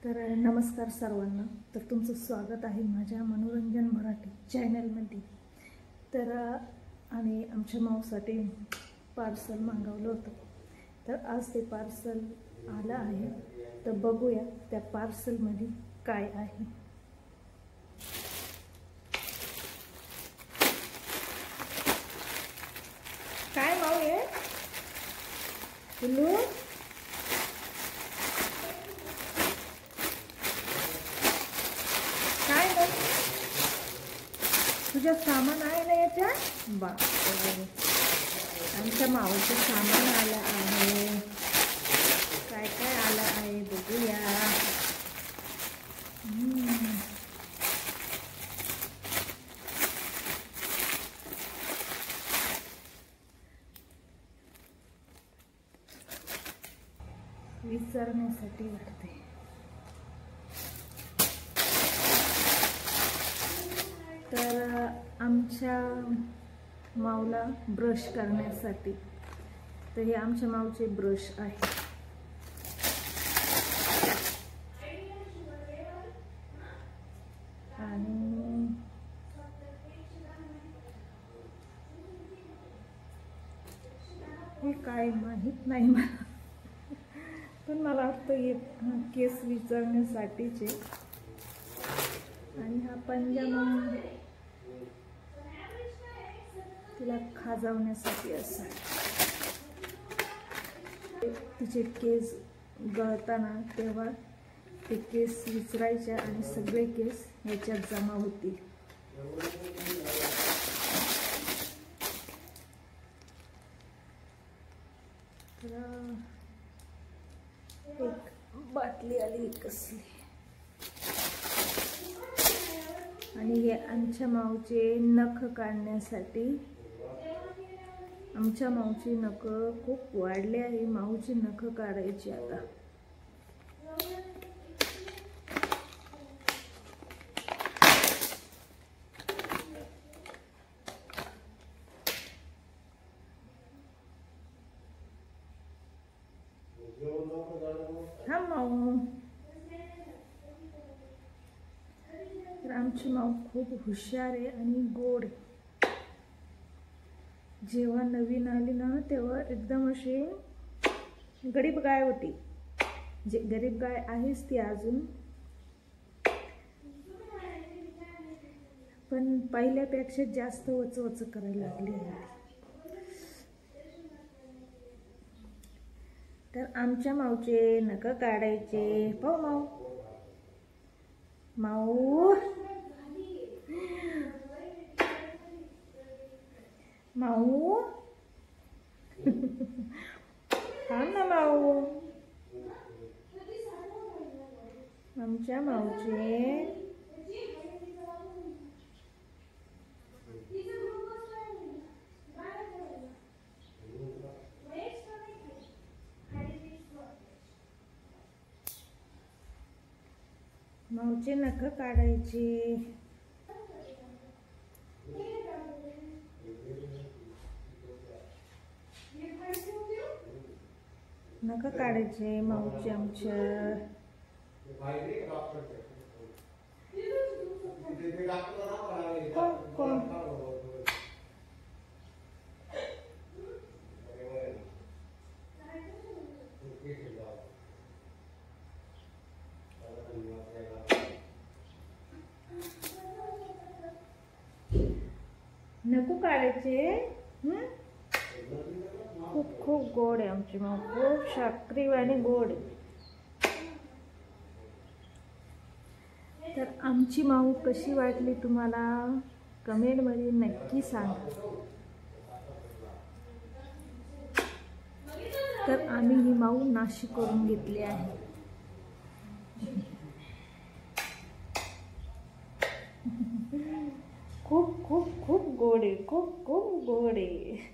तर नमस्कार सर्वांना. तर तुमचं स्वागत आहे माझ्या मनोरंजन मराठी चॅनलमध्ये. तर आम्ही आमच्या माऊसाठी पार्सल मागवलं होतं. तर आज ते पार्सल आलं आहे. तर बघूया त्या पार्सलमध्ये काय आहे. काय माऊ आहे पिल्लू? काय ग तुझं सामान आहे ना याच्यात? बापरे, आमच्या माऊचं सामान आलं आहे. काय काय आलं आहे बघूया. विचारण्यासाठी वाटते. तर आमच्या माऊला ब्रश करण्यासाठी. तर हे आमच्या माऊचे ब्रश आहे. आणि हे काय माहित नाही मला, पण मला वाटतं हे केस विचारण्यासाठीचे. आणि हा पंजामा तिला खाजवण्यासाठी असं. तिचे केस गळताना तेव्हा ते केस विचरायचे आणि सगळे केस याच्यात जमा होतील. तर एक बाटली आली कसली. आणि हे आमच्या माऊचे नख काढण्यासाठी. आमच्या माऊची नख खूप वाढले आहे. माऊची नख काढायची आता. हा माऊ. तर आमची माऊ खूप हुशार आहे आणि गोड. जेव्हा नवीन आली ना तेव्हा एकदम अशी गरीब गाय होती. जे गरीब गाय आहेच ती अजून, पण पहिल्यापेक्षा जास्त वचवच करायला लागली आहे. तर आमच्या माऊचे नख काढायचे. पाहू माऊ. माऊ माऊ थांब ना माऊ. आमच्या माऊचे माऊचे नख काढायचे. नख काढायचे माऊचे आमच्या. कोण नको काढायचे. खूप खूप गोड आहे आमची माऊ. खूप साखरी आणि गोड. तर आमची माऊ कशी वाटली तुम्हाला कमेंटमध्ये नक्की सांगा. तर आम्ही ही माऊ नाशी करून घेतली आहे. खूप खूप खूप गोड आहे. खूप खूप गोड आहे.